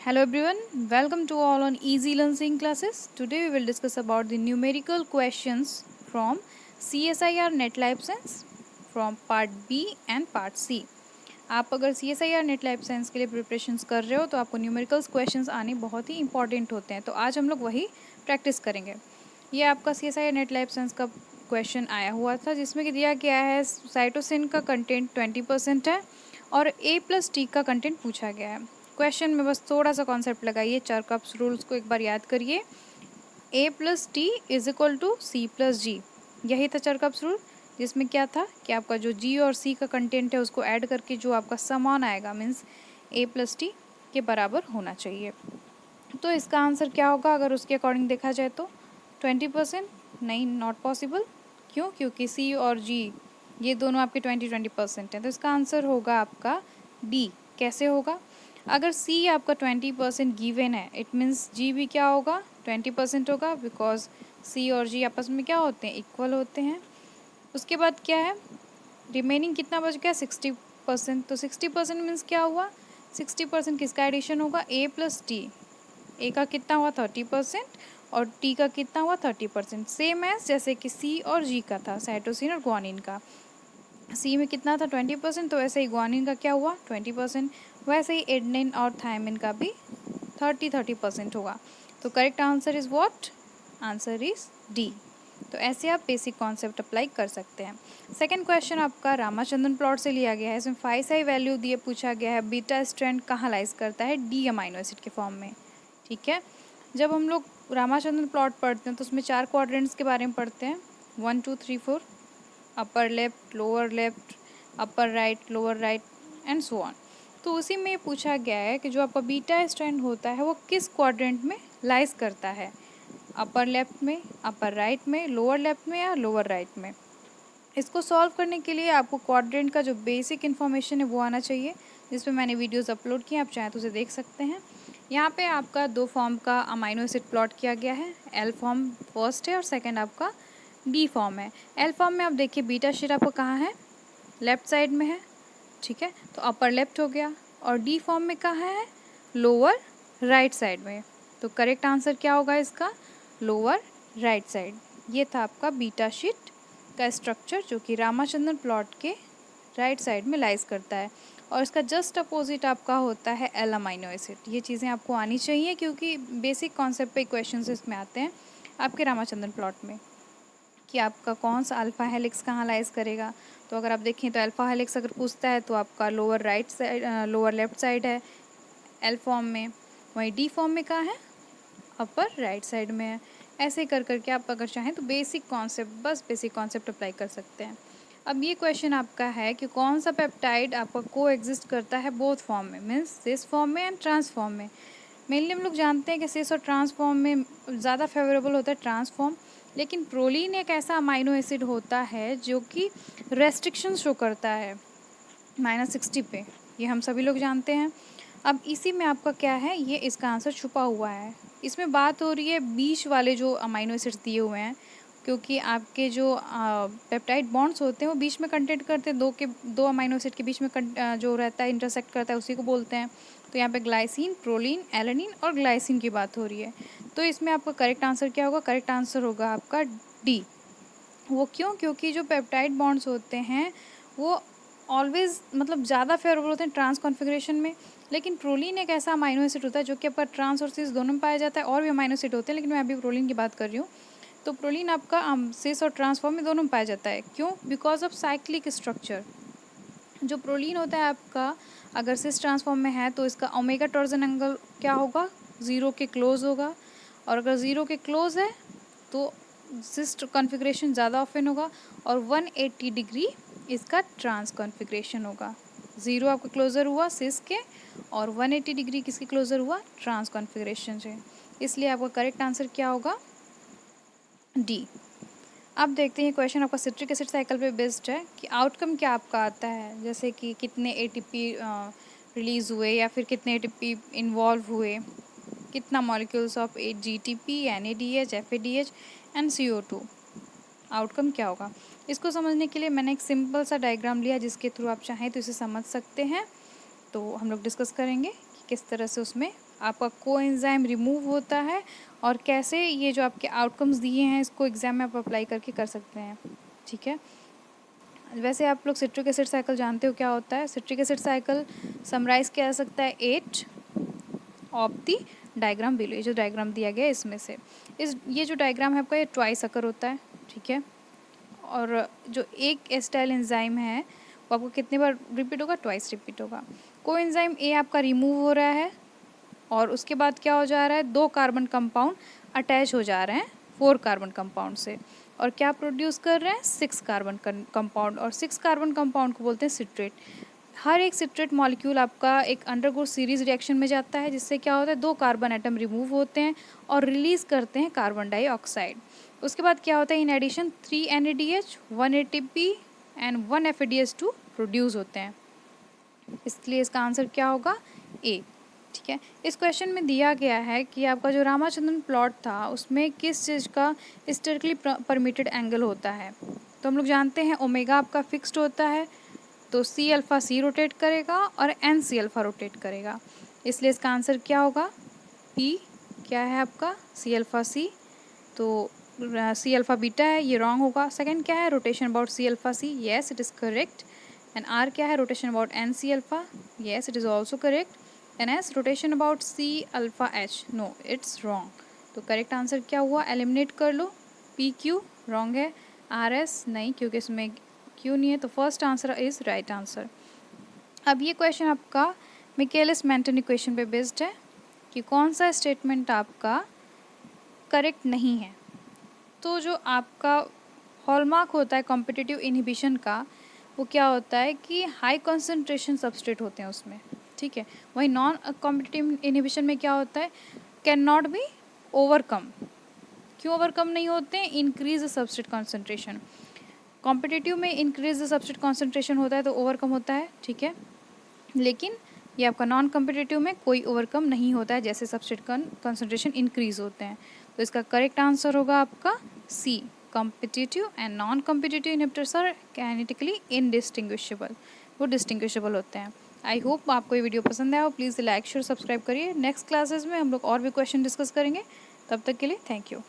Hello everyone, welcome to all on Easy Learning classes. Today we will discuss about the numerical questions from CSIR Net Life Science from part B and part C. आप अगर CSIR Net Life Science के लिए preparations कर रहे हो तो आपको numericals questions आने बहुत ही इंपॉर्टेंट होते हैं, तो आज हम लोग वही प्रैक्टिस करेंगे। ये आपका CSIR Net Life Science का क्वेश्चन आया हुआ था जिसमें कि दिया गया है साइटोसिन का कंटेंट 20% है और A+T का कंटेंट पूछा गया है। क्वेश्चन में बस थोड़ा सा कॉन्सेप्ट लगाइए, चरकप्स रूल्स को एक बार याद करिए। A+T is equal to C+G, यही था चरकप्स रूल, जिसमें क्या था कि आपका जो G और C का कंटेंट है उसको ऐड करके जो आपका समान आएगा मीन्स A+T के बराबर होना चाहिए। तो इसका आंसर क्या होगा अगर उसके अकॉर्डिंग देखा जाए तो 20%? नहीं, नॉट पॉसिबल। क्यों? क्योंकि C और G ये दोनों आपके 20% हैं, तो इसका आंसर होगा आपका D। कैसे होगा? अगर C आपका 20% गिवन है, इट मीन्स G भी क्या होगा? 20% होगा, बिकॉज C और G आपस में क्या होते हैं? इक्वल होते हैं। उसके बाद क्या है? रिमेनिंग कितना बच गया? 60%। तो 60% मीन्स क्या हुआ? 60% किसका एडिशन होगा? A+T। ए का कितना हुआ? 30%, और टी का कितना हुआ? 30%। सेम एज जैसे कि सी और जी का था, साइटोसिन और ग्वानिन का। सी में कितना था? 20%, तो वैसे ही ग्वानिन का क्या हुआ? 20%। वैसे ही एडेनिन और थायमिन का भी 30% होगा। तो correct answer is what? Answer is D. तो ऐसे आप बेसिक कॉन्सेप्ट अप्लाई कर सकते हैं। सेकेंड क्वेश्चन आपका रामाचंद्रन प्लॉट से लिया गया है। इसमें 5 वैल्यू दिए पूछा गया है बीटा स्ट्रैंड कहाँ लाइज करता है? डी अमाइनो एसिड के फॉर्म में। ठीक है, जब हम लोग रामाचंद्रन प्लॉट पढ़ते हैं तो उसमें 4 क्वाड्रेंट्स के बारे में पढ़ते हैं, 1 2 3 4, upper left, lower left, upper right, lower right and so on. तो उसी में पूछा गया है कि जो आपका बीटा स्ट्रैंड होता है वो किस क्वाड्रेंट में लाइज करता है? अपर लेफ्ट में, अपर राइट में, लोअर लेफ्ट में या लोअर राइट में? इसको सॉल्व करने के लिए आपको क्वाड्रेंट का जो बेसिक इन्फॉर्मेशन है वो आना चाहिए, जिसमें मैंने वीडियोस अपलोड किए, आप चाहें तो उसे देख सकते हैं। यहाँ पे आपका 2 फॉर्म का अमाइनो एसिड प्लॉट किया गया है। एल फॉर्म फर्स्ट है और सेकंड आपका डी फॉर्म है। एल फॉर्म में आप देखिए बीटा शीट आपका कहाँ है? लेफ्ट साइड में है। ठीक है, तो अपर लेफ्ट हो गया। और डी फॉर्म में कहाँ है? लोअर राइट साइड में। तो करेक्ट आंसर क्या होगा इसका? Lower right side. ये था आपका बीटा शीट का स्ट्रक्चर जो कि रामाचंद्रन प्लॉट के राइट साइड में लाइज करता है, और इसका जस्ट अपोजिट आपका होता है एल अमाइनो एसिड। ये चीज़ें आपको आनी चाहिए क्योंकि बेसिक कॉन्सेप्ट पे क्वेश्चंस इसमें आते हैं आपके रामाचंद्रन प्लॉट में कि आपका कौन सा अल्फ़ा हेलिक्स कहाँ लाइज करेगा। तो अगर आप देखें तो अल्फ़ा हेलिक्स अगर पूछता है तो आपका lower right side, lower left side है एल फॉर्म में। वहीं डी फॉर्म में कहाँ है? अपर राइट साइड में है। ऐसे कर करके आप अगर चाहें तो बेसिक कॉन्सेप्ट, बस बेसिक कॉन्सेप्ट अप्लाई कर सकते हैं। अब ये क्वेश्चन आपका है कि कौन सा पेप्टाइड आपका को एग्जिस्ट करता है बोथ फॉर्म में, मीन्स सिस फॉर्म में एंड ट्रांस फॉर्म में। मेनली हम लोग जानते हैं कि सिस और ट्रांस फॉर्म में ज़्यादा फेवरेबल होता है ट्रांस फॉर्म, लेकिन प्रोलीन एक ऐसा अमाइनो एसिड होता है जो कि रेस्ट्रिक्शन शो करता है -60 पे, ये हम सभी लोग जानते हैं। अब इसी में आपका क्या है, ये इसका आंसर छुपा हुआ है। इसमें बात हो रही है बीच वाले जो अमाइनो एसिड्स दिए हुए हैं, क्योंकि आपके जो पेप्टाइड बॉन्ड्स होते हैं वो बीच में कंटेंट करते हैं, दो अमाइनो एसिड के बीच में जो रहता है इंटरसेक्ट करता है उसी को बोलते हैं। तो यहाँ पे ग्लाइसिन, प्रोलीन, एलेनिन और ग्लाइसिन की बात हो रही है। तो इसमें आपका करेक्ट आंसर क्या होगा? करेक्ट आंसर होगा आपका डी। वो क्यों? क्योंकि जो पेप्टाइड बॉन्ड्स होते हैं वो ऑलवेज मतलब ज़्यादा फेवरेबल होते हैं ट्रांस कॉन्फ़िगरेशन में, लेकिन प्रोलीन एक ऐसा अमाइनो एसिड होता है जो कि आपका ट्रांस और सिस दोनों में पाया जाता है, और भी अमाइनो एसिड होते हैं लेकिन मैं अभी प्रोलीन की बात कर रही हूँ। तो प्रोलीन आपका सिस और ट्रांसफॉर्म में दोनों में पाया जाता है। क्यों? Because of cyclic structure. जो प्रोलीन होता है आपका अगर सिस ट्रांसफॉर्म में है तो इसका ओमेगा टॉर्जन एंगल क्या होगा? 0 के क्लोज होगा, और अगर 0 के क्लोज है तो सिस कॉन्फ़िगरेशन ज़्यादा ऑफन होगा, और 180 डिग्री इसका ट्रांस कॉन्फ़िगरेशन होगा। 0 आपका क्लोज़र हुआ सिस के, और 180 डिग्री किसके क्लोज़र हुआ? ट्रांस कॉन्फ़िगरेशन से। इसलिए आपका करेक्ट आंसर क्या होगा? डी। अब देखते हैं क्वेश्चन आपका सिट्रिक एसिड साइकिल पे बेस्ड है कि आउटकम क्या आपका आता है, जैसे कि कितने एटीपी रिलीज़ हुए या फिर कितने एटीपी इन्वॉल्व हुए, कितना molecules of GTP, NADH, FADH and CO2। Outcome क्या होगा? इसको समझने के लिए मैंने एक सिंपल सा डायग्राम लिया जिसके थ्रू आप चाहें तो इसे समझ सकते हैं। तो हम लोग डिस्कस करेंगे कि किस तरह से उसमें आपका कोएंजाइम रिमूव होता है और कैसे ये जो आपके आउटकम्स दिए हैं इसको एग्जाम में आप अप्लाई करके कर सकते हैं। ठीक है, वैसे आप लोग सिट्रिक एसिड साइकिल जानते हो क्या होता है। सिट्रिक एसिड साइकिल समराइज किया जा सकता है 8 ऑफ दी डायग्राम बिलो। ये जो डायग्राम दिया गया है इसमें से ये जो डायग्राम है आपका ये ट्वाइस अकर होता है। ठीक है, और जो एक एस्टाइल एंजाइम है वो आपको कितने बार रिपीट होगा, ट्वाइस रिपीट होगा। कोएंजाइम ए आपका रिमूव हो रहा है और उसके बाद क्या हो जा रहा है, 2 कार्बन कंपाउंड अटैच हो जा रहे हैं 4 कार्बन कंपाउंड से और क्या प्रोड्यूस कर रहे हैं, 6 कार्बन कंपाउंड। और 6 कार्बन कंपाउंड को बोलते हैं सिट्रेट। हर एक सिट्रेट मॉलिक्यूल आपका एक अंडरगो सीरीज रिएक्शन में जाता है जिससे क्या होता है, 2 कार्बन एटम रिमूव होते हैं और रिलीज करते हैं कार्बन डाइऑक्साइड। उसके बाद क्या होता है, in addition 3 NADH 1 ATP and 1 FADH2 produce होते हैं। इसलिए इसका आंसर क्या होगा, ए। ठीक है, इस क्वेश्चन में दिया गया है कि आपका जो रामाचंद्रन प्लॉट था उसमें किस चीज़ का हिस्टेरिकली परमिटेड एंगल होता है। तो हम लोग जानते हैं ओमेगा आपका फिक्स्ड होता है, तो सी अल्फ़ा सी रोटेट करेगा और एन सी अल्फ़ा रोटेट करेगा। इसलिए इसका आंसर क्या होगा, पी क्या है आपका, सी अल्फ़ा सी। तो सी अल्फ़ा बीटा है, ये रॉन्ग होगा। सेकंड क्या है, rotation about C alpha C, yes it is correct. And R क्या है, rotation about N C alpha, yes it is also correct. N S rotation about C alpha H, no it's wrong. तो correct answer क्या हुआ, eliminate कर लो। P Q wrong है, R S नहीं क्योंकि इसमें क्यू नहीं है, तो first answer is right answer. अब ये क्वेश्चन आपका मिकेलिस मेंटन इक्वेशन पे बेस्ड है कि कौन सा स्टेटमेंट आपका करेक्ट नहीं है। तो जो आपका हॉलमार्क होता है कॉम्पिटिटिव इनहिबिशन का वो क्या होता है कि हाई कंसंट्रेशन सबस्ट्रेट होते हैं उसमें। ठीक है, वही नॉन कॉम्पिटिटिव इनहिबिशन में क्या होता है, कैन नॉट बी ओवरकम। क्यों ओवरकम नहीं होते हैं, increase the substrate concentration. Competitive में इंक्रीज द सबस्ट्रेट कॉन्सेंट्रेशन होता है तो ओवरकम होता है। ठीक है, लेकिन ये आपका नॉन कॉम्पिटिटिव में कोई ओवरकम नहीं होता है जैसे सबस्ट्रेट कॉन्सेंट्रेशन इंक्रीज होते हैं। तो इसका करेक्ट आंसर होगा आपका C, competitive and non competitive inhibitors are kinetically indistinguishable, वो डिस्टिंग्विशेबल होते हैं। आई होप आपको ये वीडियो पसंद आया हो, प्लीज़ लाइक शेयर सब्सक्राइब करिए। नेक्स्ट क्लासेस में हम लोग और भी क्वेश्चन डिस्कस करेंगे, तब तक के लिए थैंक यू।